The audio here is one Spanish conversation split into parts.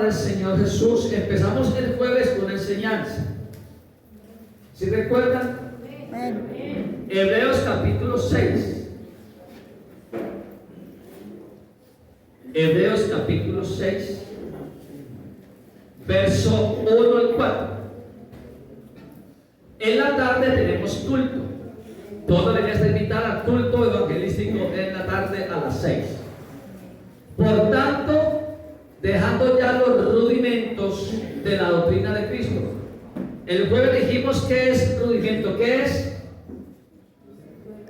del Señor Jesús. Empezamos el jueves con una enseñanza. ¿Sí recuerdan? Amén. Hebreos capítulo 6. Hebreos capítulo 6, verso 1 al 4. En la tarde tenemos culto. Toda la iglesia está invitada al culto evangelístico en la tarde a las 6. Por tanto, dejando ya los rudimentos de la doctrina de Cristo. El jueves dijimos que es rudimento. ¿Qué es?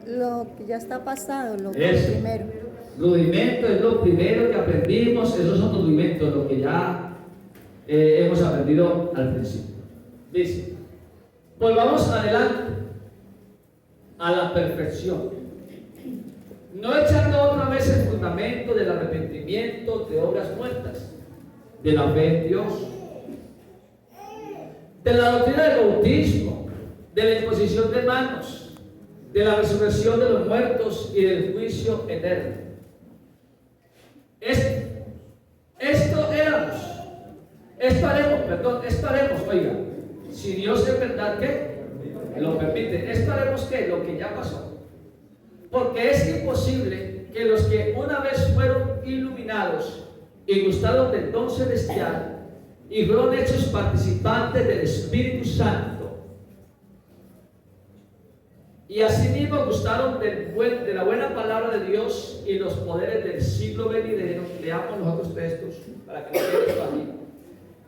Lo que ya está pasado, lo Eso. primero. Rudimento es lo primero que aprendimos. Esos son los rudimentos, lo que ya hemos aprendido al principio. Dice, volvamos adelante a la perfección, no echando otra vez el fundamento del arrepentimiento de obras muertas, de la fe en Dios, de la doctrina del bautismo, de la imposición de manos, de la resurrección de los muertos y del juicio eterno. Estaremos, oiga, si Dios es verdad que lo permite, estaremos que lo que ya pasó, porque es imposible que los que una vez fueron iluminados y gustaron del don celestial y fueron hechos participantes del Espíritu Santo y asimismo gustaron de la buena palabra de Dios y los poderes del siglo venidero. Leamos los otros textos para que no quede esto aquí.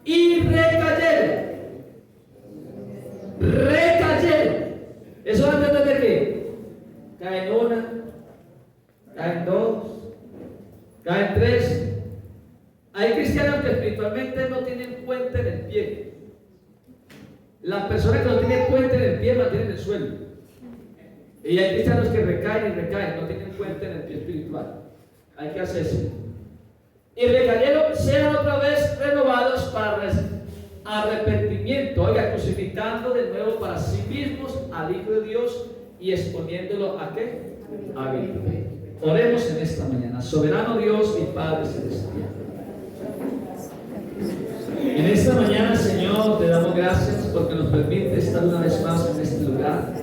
Y recayeron. ¿Eso antes de qué? Caen una, caen dos, caen tres. Hay cristianos que espiritualmente no tienen puente en el pie. Las personas que no tienen puente en el pie mantienen el suelo. Y hay cristianos que recaen y recaen, no tienen puente en el pie espiritual. Hay que hacerse. Y recayeron, sean otra vez renovados para arrepentimiento, oiga, crucificando de nuevo para sí mismos al Hijo de Dios y exponiéndolo ¿a qué? A vida. Oremos en esta mañana. Soberano Dios y Padre celestial, en esta mañana, Señor, te damos gracias porque nos permite estar una vez más en este lugar.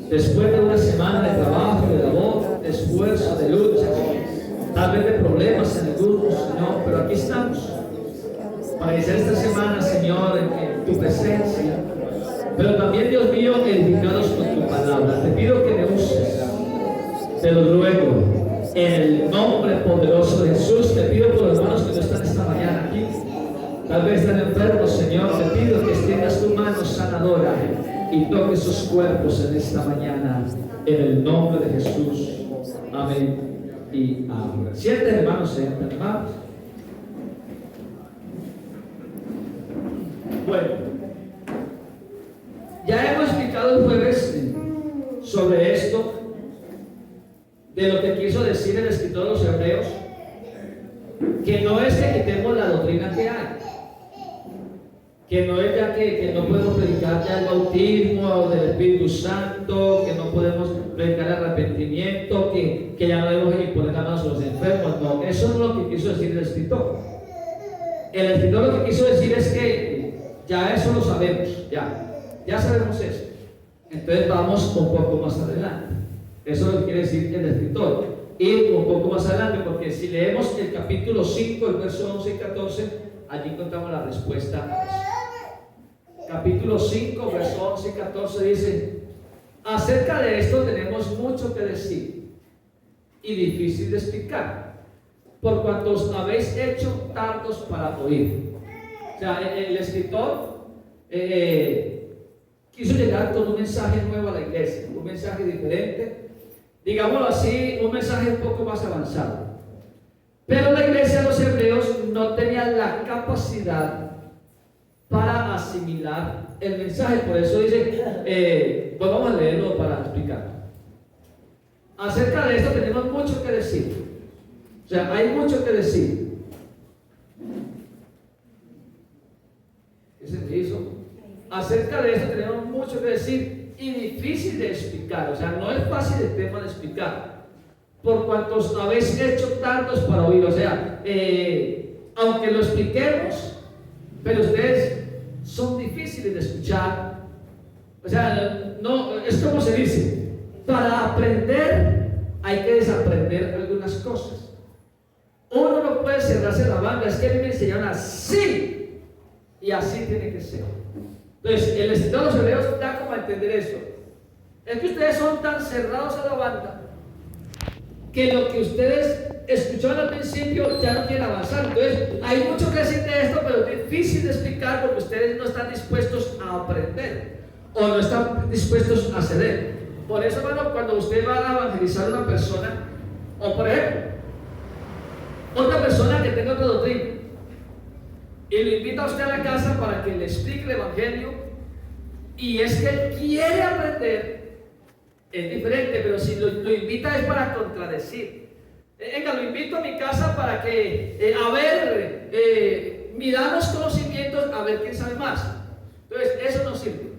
Después de una semana de trabajo, de labor, de esfuerzo, de lucha, tal vez de problemas en algunos, Señor, pero aquí estamos para iniciar esta semana, Señor, en tu presencia, pero también, Dios mío, edificados con tu palabra. Te pido que me uses, te lo ruego, en el nombre poderoso de Jesús. Te pido por los hermanos que no están esta mañana aquí, tal vez están enfermos, Señor, te pido que extiendas tu mano sanadora y toque sus cuerpos en esta mañana, en el nombre de Jesús. Amén y amén. Siete hermanos, hermanos. Bueno, ya hemos explicado el jueves sobre esto, de lo que quiso decir el escritor de los Hebreos, que no es que quitemos la doctrina que hay, que no es ya que no podemos predicar ya el bautismo del Espíritu Santo, que no podemos predicar el arrepentimiento, que ya no debemos imponer las manos a los enfermos. No, eso no es lo que quiso decir el escritor. El escritor lo que quiso decir es que ya eso lo sabemos, ya sabemos eso. Entonces vamos un poco más adelante. Eso es lo que quiere decir el escritor. Ir un poco más adelante, porque si leemos el capítulo 5, el verso 11 y 14, allí encontramos la respuesta a eso. Capítulo 5, verso 11 y 14 dice: acerca de esto tenemos mucho que decir y difícil de explicar, por cuantos habéis hecho tardos para oír. O sea, el escritor quiso llegar con un mensaje nuevo a la iglesia, un mensaje diferente, digámoslo así, un mensaje un poco más avanzado. Pero la iglesia de los hebreos no tenía la capacidad para asimilar el mensaje. Por eso dice, pues vamos a leerlo para explicar. Acerca de esto tenemos mucho que decir. O sea, hay mucho que decir. ¿Qué se hizo? Acerca de esto tenemos mucho que decir y difícil de explicar. O sea, no es fácil el tema de explicar. Por cuantos habéis hecho tantos para oír. O sea, aunque lo expliquemos, pero ustedes son difíciles de escuchar. O sea, no, es como se dice, para aprender hay que desaprender algunas cosas. Uno no puede cerrarse la banda, es que a mí me enseñaron así, y así tiene que ser. Entonces, el Escritor de los Hebreos da como a entender eso. Es que ustedes son tan cerrados a la banda que lo que ustedes escucharon al principio ya no quieren avanzar. Entonces, hay mucho que decir de esto, pero es difícil de explicar porque ustedes no están dispuestos a aprender o no están dispuestos a ceder. Por eso, hermano, cuando usted va a evangelizar a una persona, o por ejemplo, otra persona que tenga otra doctrina, y lo invita a usted a la casa para que le explique el evangelio, y es que él quiere aprender, es diferente, pero si lo invita es para contradecir. Venga, lo invito a mi casa para que, midamos conocimientos, a ver quién sabe más. Entonces, eso no sirve.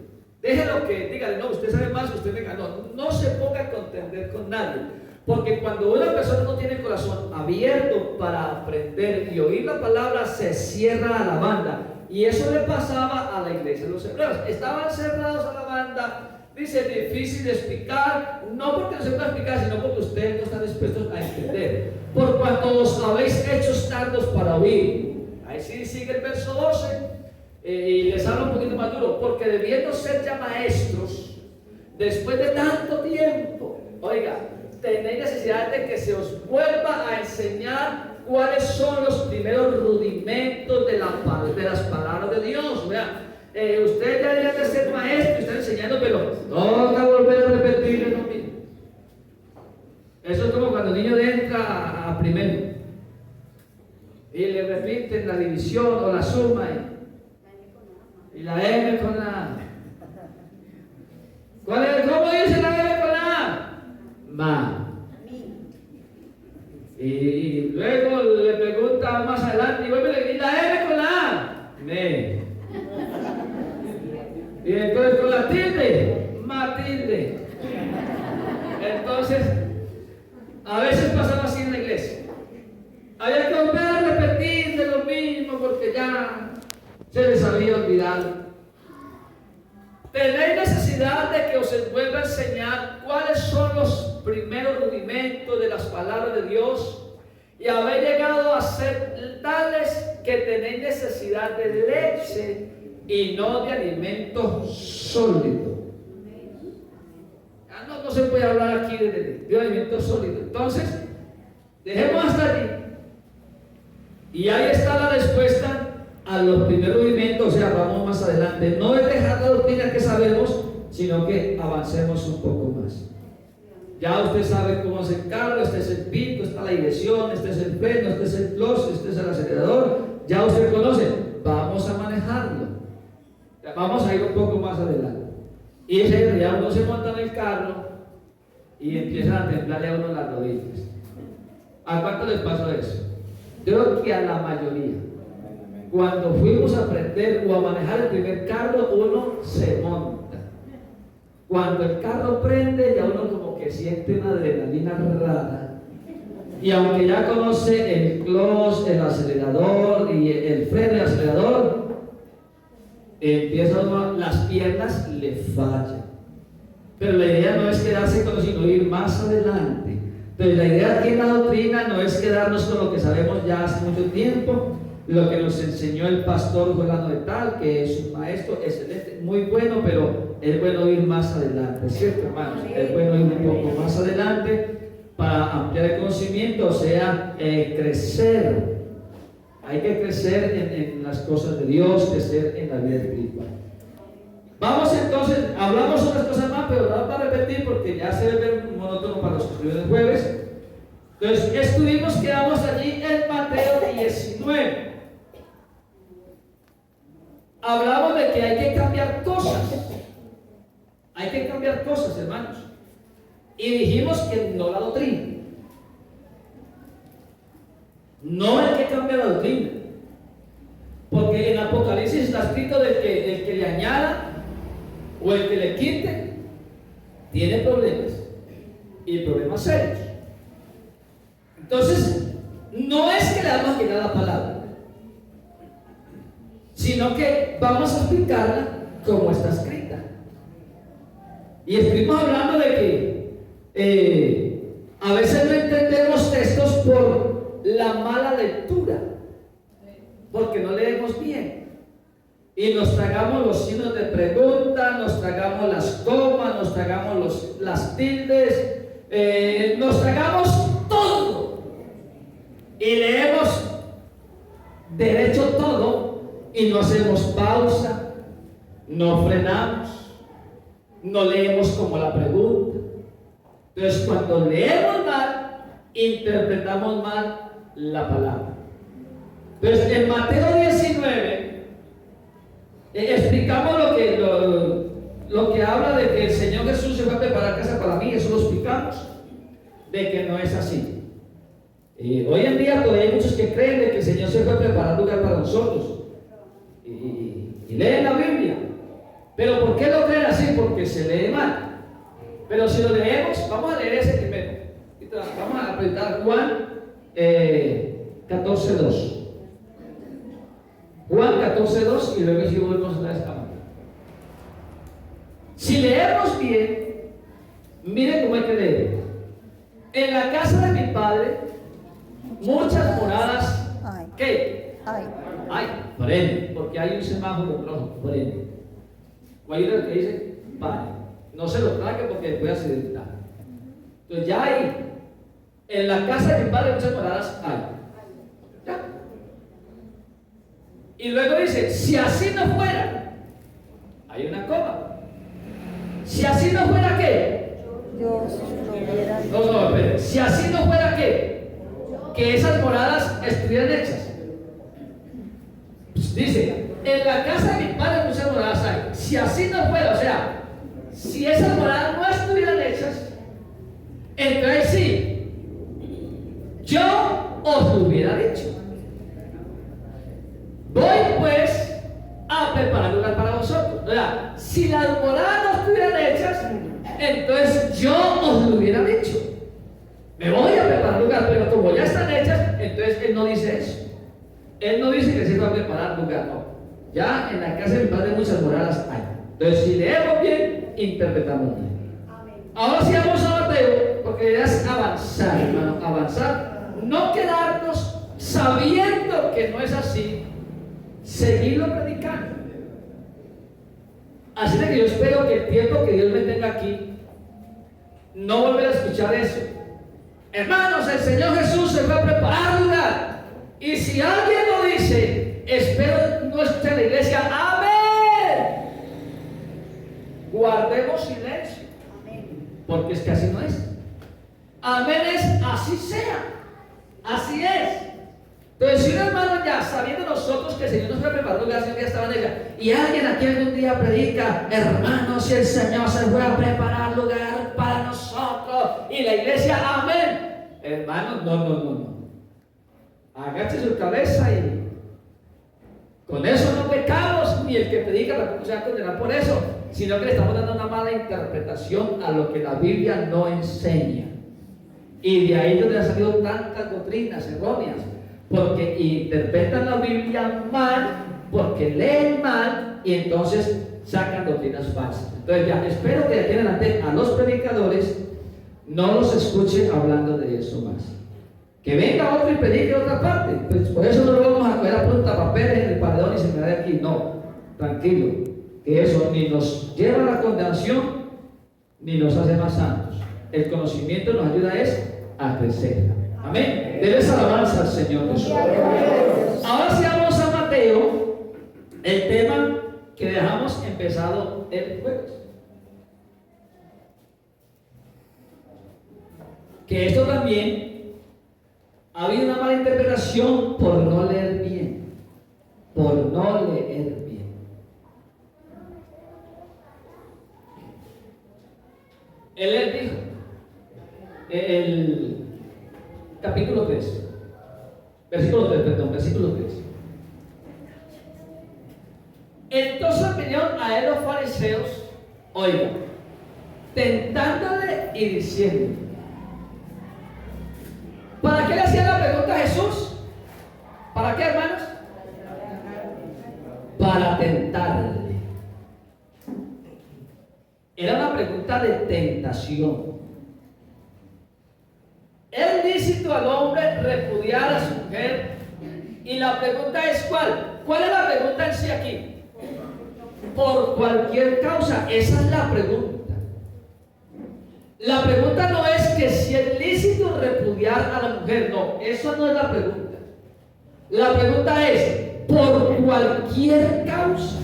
Déjelo que, dígale, no, usted sabe más, usted me ganó. No se ponga a contender con nadie. Porque cuando una persona no tiene el corazón abierto para aprender y oír la palabra, se cierra a la banda. Y eso le pasaba a la iglesia de los hebreos. Estaban cerrados a la banda. Dice, difícil de explicar, no porque no se pueda explicar, sino porque ustedes no están dispuestos a entender. Por cuanto os habéis hecho tardos para oír. Ahí sí sigue el verso 12, y les hablo un poquito más duro. Porque debiendo ser ya maestros, después de tanto tiempo, oiga, tenéis necesidad de que se os vuelva a enseñar cuáles son los primeros rudimentos de las palabras de Dios. Vea, usted ya debería de ser maestro y estar enseñando, pero toca volver a repetirle lo mismo. Eso es como cuando el niño entra a primero y le repiten la división o la suma y la M con la A. ¿Cómo dice la M con la A? Ma. Y luego le pregunta más adelante y vuelve y la M con la A. Me. Y entonces con la tilde, Matilde. Entonces, a veces pasaba así en la iglesia. Había que volver a repetir de lo mismo porque ya se les había olvidado. Tenéis necesidad de que os vuelva a enseñar cuáles son los primeros rudimentos de las palabras de Dios y habéis llegado a ser tales que tenéis necesidad de leche y no de alimento sólido. No se puede hablar aquí de alimento sólido. Entonces, dejemos hasta allí. Y ahí está la respuesta a los primeros rudimentos. O sea, vamos más adelante. No es dejar la doctrina que sabemos, sino que avancemos un poco más. Ya usted sabe cómo se encarga. Este es el pico, está la dirección, este es el freno, este es el clutch, este es el acelerador. Ya usted conoce. Vamos a manejarlo. Vamos a ir un poco más adelante. Y ese día uno se monta en el carro y empiezan a temblarle a uno las rodillas. ¿A cuánto les pasó eso? Creo que a la mayoría. Cuando fuimos a aprender o a manejar el primer carro, uno se monta. Cuando el carro prende, ya uno como que siente una adrenalina rara. Y aunque ya conoce el clutch, el acelerador y el freno y el acelerador, las piernas le fallan. Pero la idea no es quedarse con lo, sino ir más adelante. Entonces la idea aquí en la doctrina no es quedarnos con lo que sabemos ya hace mucho tiempo, lo que nos enseñó el pastor fulano de tal, que es un maestro excelente, muy bueno, pero es bueno ir más adelante, ¿cierto, hermanos? Es bueno ir un poco más adelante para ampliar el conocimiento, o sea, crecer. Hay que crecer en las cosas de Dios, crecer en la vida espiritual. Vamos entonces, hablamos unas cosas más, pero vamos a repetir porque ya se ve monótono para los que estuvieron el jueves. Entonces, quedamos allí en Mateo 19. Hablamos de que hay que cambiar cosas. Hay que cambiar cosas, hermanos. Y dijimos que no la doctrina. No hay que cambiar la doctrina. Porque en Apocalipsis está escrito de que el que le añada o el que le quite tiene problemas. Y problemas serios. Entonces, no es que le damos a quitar la palabra. sino que vamos a explicarla como está escrita. Y estuvimos hablando de que a veces no entendemos textos por la mala lectura, porque no leemos bien. Y nos tragamos los signos de pregunta, nos tragamos las comas, nos tragamos las tildes, nos tragamos todo. Y leemos derecho todo y no hacemos pausa, no frenamos, no leemos como la pregunta. Entonces, cuando leemos mal, interpretamos mal la palabra. Entonces, en Mateo 19 explicamos lo que habla de que el Señor Jesús se va a preparar casa para mí. Eso lo explicamos, de que no es así. Hoy en día todavía hay muchos que creen de que el Señor se fue a preparar lugar para nosotros y leen la Biblia. Pero ¿por qué lo creen así? Porque se lee mal. Pero si lo leemos, vamos a leer ese primero. Vamos a apretar Juan 14:2. Juan 14:2 y luego si volvemos a la escala. Si leemos bien, miren cómo hay que leer. En la casa de mi padre, muchas moradas. ¿Qué? Hay, frene, porque hay un semáforo rojo, frene. O hay uno que dice, pare. No se lo trague porque después accidentar. Entonces ya hay. En la casa de mi padre, muchas moradas hay. Ya. Y luego dice, si así no fuera, hay una coma. Si así no fuera, ¿qué? Dios lo hubiera dicho. No, espere. Si así no fuera, ¿qué? Que esas moradas estuvieran hechas. Pues dice, en la casa de mi padre muchas moradas hay. Si así no fuera, o sea, si esas moradas no estuvieran hechas, entonces sí, yo os lo hubiera dicho. Voy pues a preparar lugar para vosotros. O sea, si las moradas no estuvieran hechas, entonces yo os lo hubiera dicho. Me voy a preparar lugar, pero como ya están hechas, entonces él no dice eso. Él no dice que se va a preparar lugar, no. Ya en la casa de mi padre muchas moradas hay. Entonces, si leemos bien, interpretamos bien. Ahora sí vamos a Mateo, porque la idea es avanzar, hermano, avanzar. No quedarnos sabiendo que no es así, seguirlo predicando. Así de que yo espero que el tiempo que Dios me tenga aquí, no volver a escuchar eso. Hermanos, el Señor Jesús se va a preparar lugar. Y si alguien lo dice, espero no escuchar en la iglesia, amén. Guardemos silencio. Porque es que así no es. Amén es así sea. Así es. Entonces, si un hermano ya, sabiendo nosotros que el Señor nos va a preparar lugar, si un día estaba en ella, y alguien aquí algún día predica, hermanos, si el Señor se fue a preparar lugar para nosotros, y la iglesia, amén. Hermanos, no. Agache su cabeza y con eso no pecamos, ni el que predica tampoco se va a condenar por eso, sino que le estamos dando una mala interpretación a lo que la Biblia no enseña. Y de ahí es donde han salido tantas doctrinas erróneas, porque interpretan la Biblia mal, porque leen mal y entonces sacan doctrinas falsas. Entonces ya espero que de aquí en adelante a los predicadores no los escuchen hablando de eso más. Que venga otro y predique otra parte, pues por eso no lo vamos a coger a punta papeles en el paredón y se me da aquí. No, tranquilo, que eso ni nos lleva a la condenación ni nos hace más santos. El conocimiento nos ayuda a crecer. Amén. Debes alabanza al Señor Jesús. Ahora sí vamos a Mateo, el tema que dejamos empezado el jueves. Que esto también ha habido una mala interpretación por no leer bien. Por no leer bien. Él les dijo, el capítulo 3, versículo 3. Entonces vinieron a él los fariseos, oiga, tentándole y diciendo, ¿para qué le hacían la pregunta a Jesús? ¿Para qué, hermanos? para tentarle. Era una pregunta de tentación. ¿Es lícito al hombre repudiar a su mujer? Y la pregunta es ¿cuál? ¿Cuál es la pregunta en sí aquí? Por cualquier causa. Esa es la pregunta. La pregunta no es que si es lícito repudiar a la mujer. No, eso no es la pregunta. La pregunta es por cualquier causa.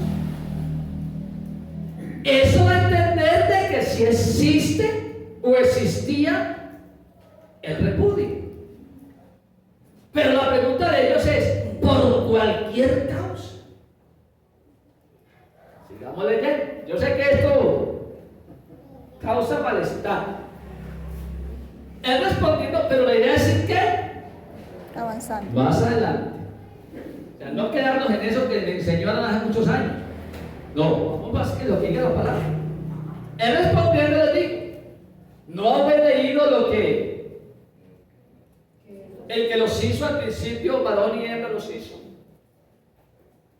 Eso da a entender de que si existe o existía el repudio. Pero la pregunta de ellos es por cualquier causa. Sigamos leyendo. Yo sé que esto causa malestar. Él respondiendo, pero la idea es decir que avanzando. más adelante. O sea, no quedarnos en eso que me enseñaron hace muchos años. No, vamos a hacer lo que diga la palabra. Él respondiendo les digo, no habéis leído lo que el que los hizo al principio, varón y hembra los hizo.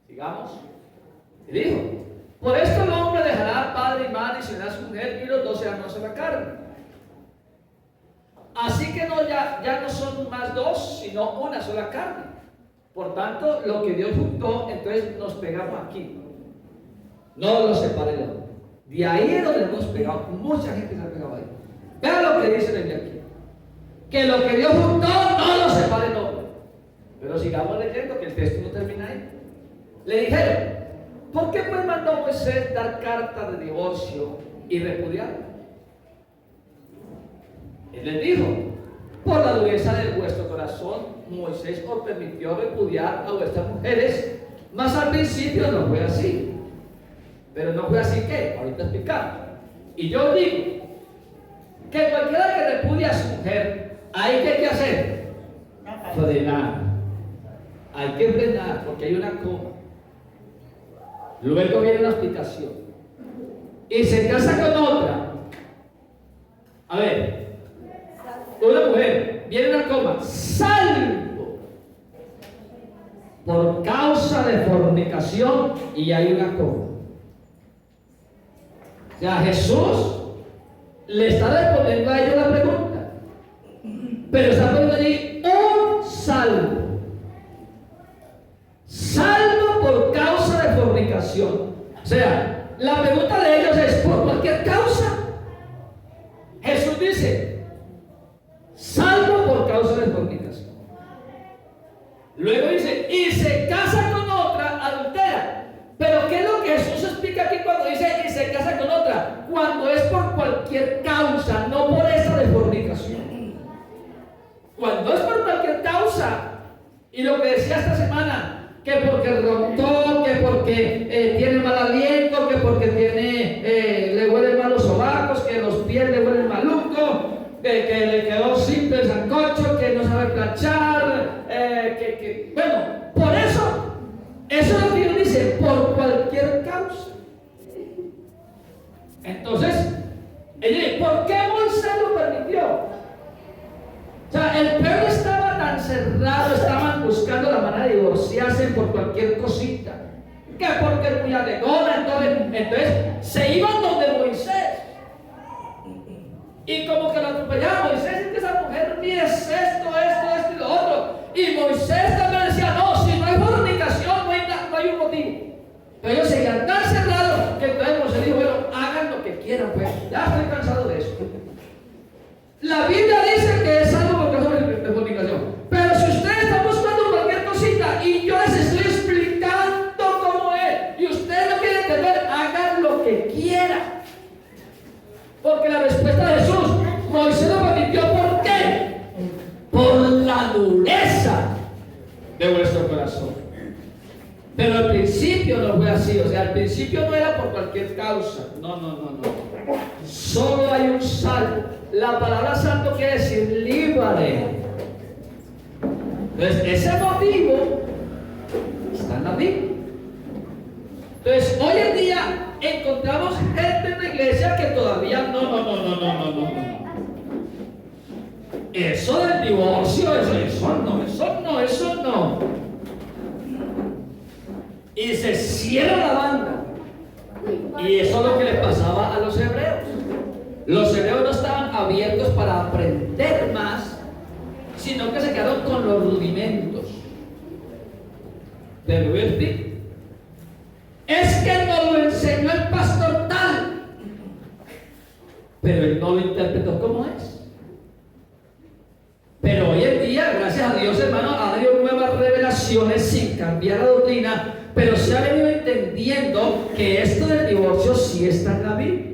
Sigamos. Y dijo, por esto el hombre dejará padre y madre y se unirá a su mujer y los dos serán una sola carne. Así que no, ya no son más dos, sino una sola carne. Por tanto, lo que Dios juntó, entonces nos pegamos aquí. No lo separe el hombre. De ahí es donde hemos pegado. Mucha gente se ha pegado ahí. Vean lo que dice el Biblia aquí. Que lo que Dios juntó, no lo separe el hombre. Pero sigamos leyendo, que el texto no termina ahí. Le dijeron, ¿por qué pues mandó Moisés dar carta de divorcio y repudiar? Él les dijo, por la dureza de vuestro corazón, Moisés os permitió repudiar a vuestras mujeres, mas al principio no fue así. Pero no fue así que, ahorita explicamos. Y yo digo, que cualquiera que repudia a su mujer, ¿hay que hacer? Frenar. Hay que frenar, porque hay una coma. Luego viene la explicación. Y se casa con otra. A ver, una mujer, viene una coma, salvo por causa de fornicación, y hay una coma. O sea, Jesús le está respondiendo a ellos la pregunta, pero está poniendo allí un salvo. Salvo por causa de fornicación. O sea, la pregunta de ellos es por cualquier causa. Jesús dice, salvo por causa de fornicación. Luego dice, y se casa con otra adultera. Pero ¿qué es lo que Jesús explica aquí cuando dice y se casa con otra? Cuando es por cualquier causa, no por esa de fornicación. Cuando es por cualquier causa, y lo que decía esta semana, que porque roncó, que porque tiene mal aliento, que porque le huelen mal los sobacos, que los pies le huelen maluco, que le quedó simple el sancocho, que no sabe planchar, bueno, por eso. Eso es lo que Dios dice, por cualquier causa. Entonces, ¿por qué Moisés lo permitió? O sea, el pueblo estaba tan cerrado, estaban buscando la manera de divorciarse por cualquier cosita. Que porque es muy alegona, entonces se iban donde Moisés. Y como que lo atropellaban, Moisés, es que esa mujer, mire, es esto y lo otro. Y Moisés también decía, no, si no hay fornicación, no hay un motivo. Pero ellos seguían tan cerrados que entonces Moisés dijo, bueno, hagan lo que quieran, pues, ya estoy cansado de eso. La Biblia dice que es algo por causa de fornicación. Pero si ustedes están buscando cualquier cosita y yo les estoy explicando cómo es, y ustedes no quieren entender, hagan lo que quieran. Porque la respuesta de Jesús, Moisés lo permitió, ¿por qué? Por la dureza de vuestro corazón. Pero al principio no fue así, o sea, al principio no era por cualquier causa. No. Solo hay un salvo. La palabra santo quiere decir libre. Entonces, ese motivo está en la Biblia. Entonces, hoy en día encontramos gente en la iglesia que todavía no. Eso del divorcio, eso no. y se cierra la banda. Y eso es lo que les pasaba a los hebreos. Los hebreos no estaban abiertos para aprender más, sino que se quedaron con los rudimentos. ¿Te lo voy a explicar? Es que nos lo enseñó el pastor tal, pero él no lo interpretó como es. Pero hoy en día, gracias a Dios, hermano, ha habido nuevas revelaciones sin cambiar la doctrina, pero se ha venido entendiendo que esto del divorcio sí está en la Biblia.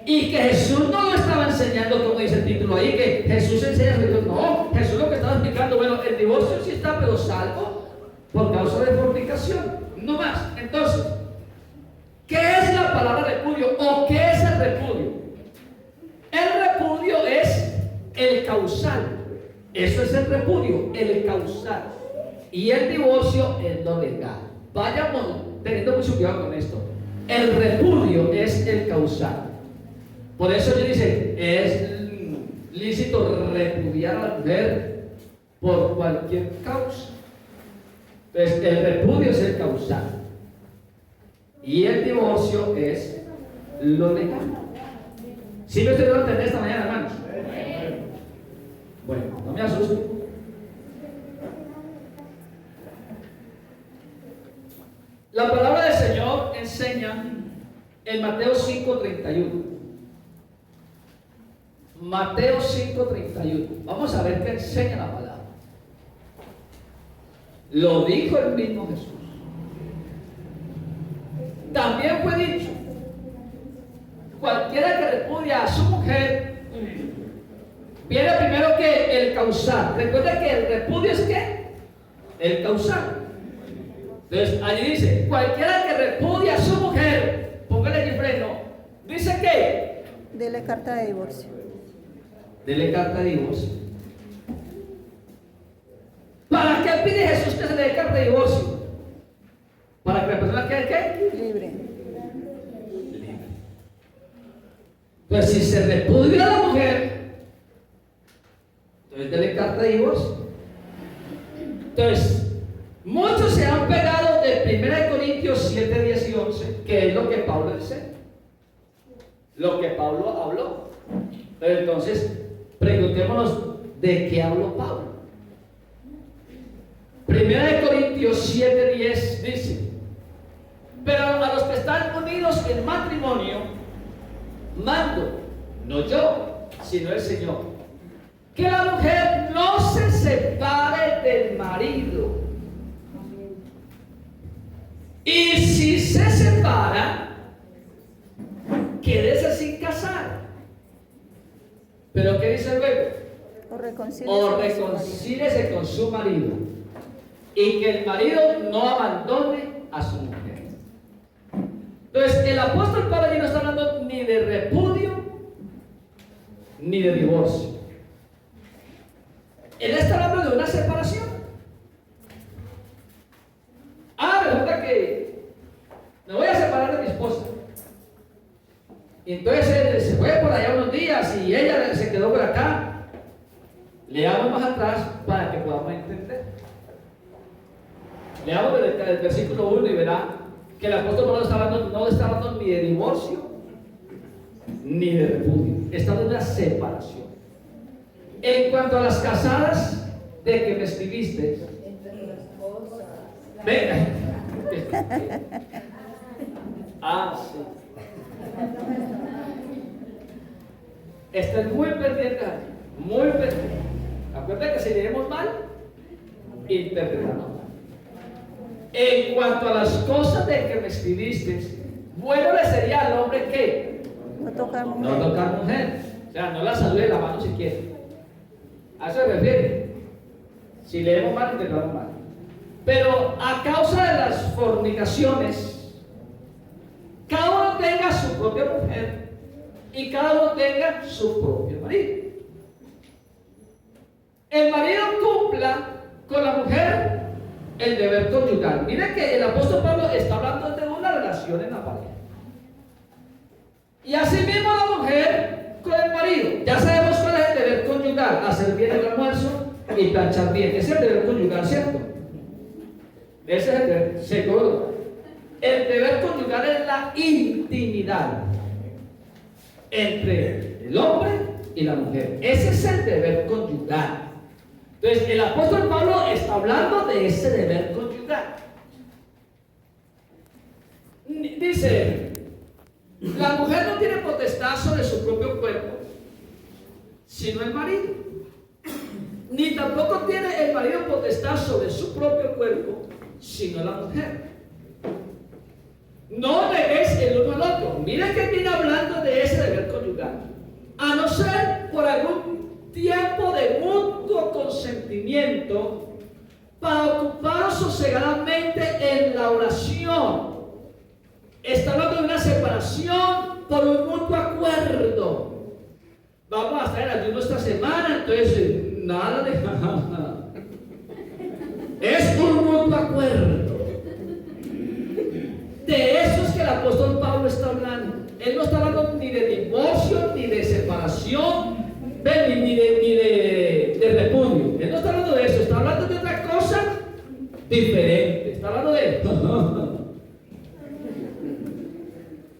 Y que Jesús no lo estaba enseñando, como dice el título ahí, que Jesús enseña, no, Jesús lo que estaba explicando, bueno, el divorcio sí está, pero salvo por causa de fornicación, no más. Entonces, ¿qué es la palabra repudio o qué es el repudio? El repudio es el causal, eso es el repudio, el causal. Y el divorcio es lo legal. Vayamos teniendo mucho cuidado con esto. El repudio es el causal. Por eso yo dice, es lícito repudiar a la mujer por cualquier causa. Entonces, el repudio es el causal. Y el divorcio es lo legal. ¿Sí me estoy dando a entender esta mañana, hermanos? Bueno, no me asusten. La palabra del Señor enseña en Mateo 5:31. Mateo 5:31. Vamos a ver qué enseña la palabra. Lo dijo el mismo Jesús. También fue dicho: cualquiera que repudia a su mujer, viene primero que el causal. Recuerda que el repudio es ¿qué? El causal. Entonces allí dice: cualquiera que repudia a su mujer, póngale allí freno, dice que dele carta de divorcio. Dele carta de divorcio. ¿Para qué pide Jesús que se le dé carta de divorcio? Para que la persona quede ¿qué? Libre. Pues si se repudia a la mujer, entonces dele carta de divorcio. Entonces, muchos se han pegado de 1 Corintios 7, 10 y 11, que es lo que Pablo enseña, lo que Pablo habló. Pero entonces, preguntémonos, ¿de qué habló Pablo? 1 Corintios 7, 10 dice: pero a los que están unidos en matrimonio, mando, no yo, sino el Señor, que la mujer no se separe del marido. Y si se separa, quédese sin casar. ¿Pero qué dice luego? O reconcíliese con su marido. Y que el marido no abandone a su mujer. Entonces, el apóstol Pablo aquí no está hablando ni de repudio ni de divorcio. Él está hablando de una separación. Resulta que me voy a separar de mi esposa. Y entonces él se fue por allá unos días y ella se quedó por acá. Leamos más atrás para que podamos entender. Leamos desde el versículo 1 y verá que el apóstol Pablo no está hablando ni de divorcio ni de repudio. Está hablando de una separación. En cuanto a las casadas de que me escribiste, venga. Sí. Estén muy pendientes, muy pendientes. Acuérdense que si leemos mal, interpretamos mal. En cuanto a las cosas de que me escribiste, bueno le sería al hombre que no tocar mujer. No tocar mujer. O sea, no la salude la mano si quiere. A eso se refiere. Si leemos mal, interpretamos mal. Pero a causa de las fornicaciones, cada uno tenga su propia mujer y cada uno tenga su propio marido. El marido cumpla con la mujer el deber conyugal. Mire que el apóstol Pablo está hablando de una relación en la pareja. Y asimismo la mujer con el marido. Ya sabemos cuál es el deber conyugal: hacer bien el almuerzo y planchar bien. Ese es el deber conyugal, ¿cierto? Ese es el deber. Segundo, el deber conyugal es la intimidad entre el hombre y la mujer. Ese es el deber conyugal. Entonces, el apóstol Pablo está hablando de ese deber conyugal. Dice, la mujer no tiene potestad sobre su propio cuerpo, sino el marido. Ni tampoco tiene el marido potestad sobre su propio cuerpo, sino la mujer. No neguéis el uno al otro. Mira que viene hablando de ese deber conyugal. A no ser por algún tiempo de mutuo consentimiento para ocuparos sosegadamente en la oración. Está hablando de una separación por un mutuo acuerdo. Vamos a estar en ayuno esta semana, entonces nada de es un mutuo acuerdo. De eso es que el apóstol Pablo está hablando. Él no está hablando ni de divorcio, ni de separación, ni de repudio. Él no está hablando de eso, está hablando de otra cosa diferente. Está hablando de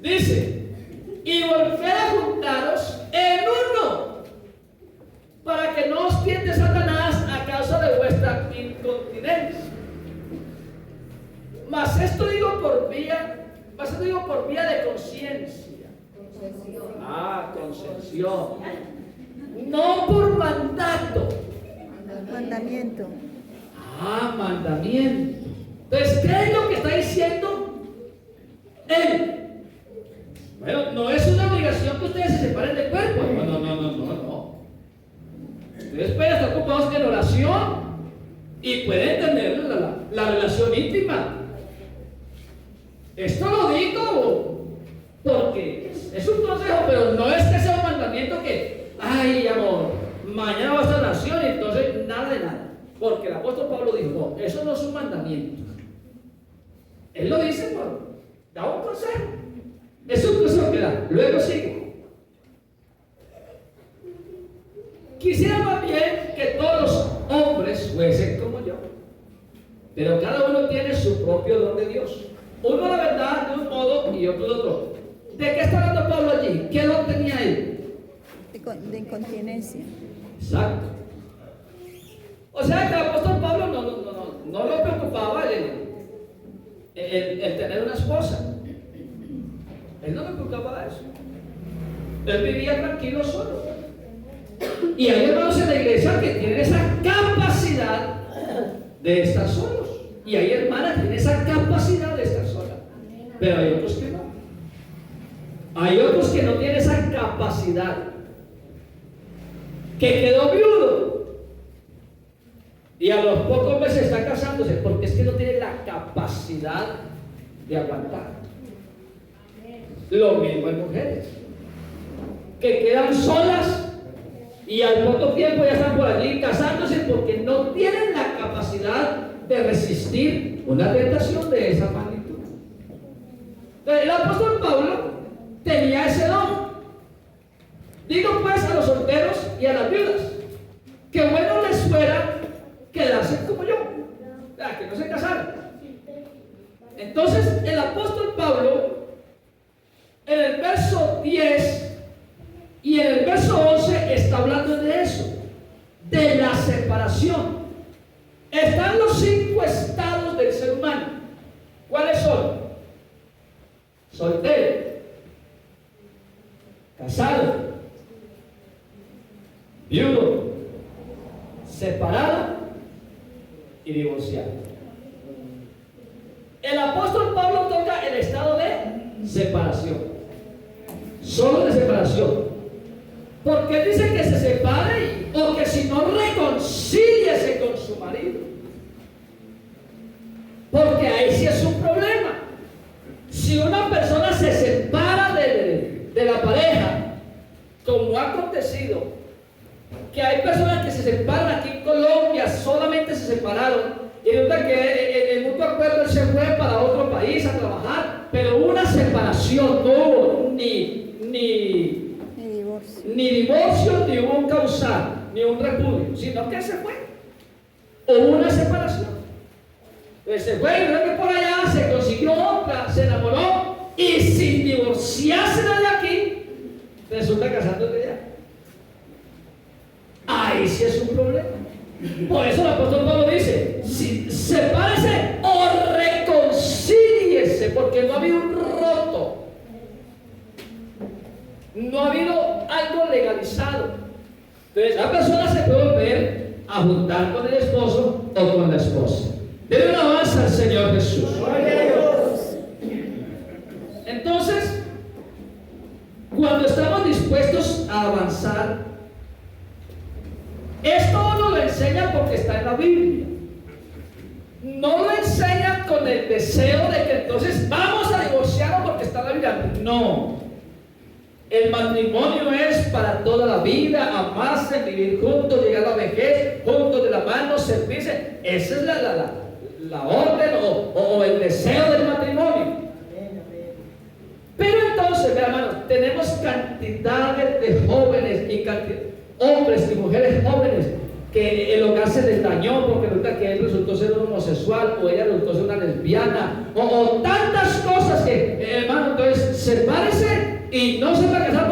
dice, y volved a juntaros en uno, para que no os tiente Satanás a causa de vuestra incontinencia. Mas esto digo por vía de conciencia. Concesión. No por mandato. Mandamiento. Mandamiento. Entonces, ¿qué es lo que está diciendo él? Bueno, no es una obligación que ustedes se separen del cuerpo. No. Ustedes pueden estar ocupados en oración y pueden tener la relación íntima. Esto lo digo porque es un consejo, pero no es que sea un mandamiento que, ay amor, mañana va a estar oración y entonces nada de nada. Porque el apóstol Pablo dijo, no, eso no es un mandamiento. Él lo dice da un consejo. Es un consejo que da. Luego sigue. Quisiera más bien que todos los hombres fuesen como yo. Pero cada uno tiene su propio don de Dios. Uno la verdad de un modo y otro de otro. ¿De qué está hablando Pablo allí? ¿Qué don tenía él? De incontinencia. Exacto. O sea que el apóstol Pablo no lo preocupaba el tener una esposa. Él no le preocupaba de eso. Él vivía tranquilo solo. Y hay hermanos en la iglesia que tienen esa capacidad de estar solos. Y hay hermanas que tienen esa capacidad de estar solas. Pero hay otros que no. Hay otros que no tienen esa capacidad. Que quedó viudo. Y a los pocos meses está casándose porque es que no tiene la capacidad de aguantar. Lo mismo en mujeres que quedan solas y al poco tiempo ya están por allí casándose porque no tienen la capacidad de resistir una tentación de esa magnitud. El apóstol Pablo tenía ese don. Digo pues a los solteros y a las viudas que bueno les fuera quedarse como yo, que no se casaran. Entonces el apóstol Pablo en el verso 10 y en el verso 11 está hablando de eso, de la separación. Están los 5 estados del ser humano. ¿Cuáles son? Soltero, casado, viudo, separado y divorciado. El apóstol Pablo toca el estado de separación. Solo de separación. Porque él dice que se separe o que si no reconcíliese con su marido. Porque ahí sí es un problema. Si una persona se separa de la pareja, como ha acontecido, que hay personas que se separan aquí en Colombia, solamente se separaron, y resulta que el mutuo acuerdo se fue para otro país a trabajar, pero una separación no hubo ni divorcio, ni hubo un causal, ni un repudio, sino que se fue. O una separación. Entonces se fue y creo que por allá se consiguió otra, se enamoró y sin divorciarse de aquí, resulta casándose de allá. Ahí sí es un problema. Por eso el apóstol Pablo dice: si, sepárese o reconcíliese, porque no ha habido un roto, no ha habido algo legalizado. Entonces la persona se puede volver a juntar con el esposo o con la esposa. Debe una alabanza al Señor Jesús. Entonces, cuando estamos dispuestos a avanzar, esto no lo enseña porque está en la Biblia. No lo enseña con el deseo de que entonces vamos a divorciarnos porque está en la Biblia. No. El matrimonio es para toda la vida, amarse, vivir juntos, llegar a la vejez, juntos de la mano, servirse. Esa es la orden o el deseo del matrimonio. Pero entonces, hermano, tenemos cantidades de jóvenes y hombres y mujeres jóvenes que el hogar se les dañó porque resulta que él resultó ser un homosexual o ella resultó ser una lesbiana o tantas cosas que, hermano, entonces sepárese y no se va a casar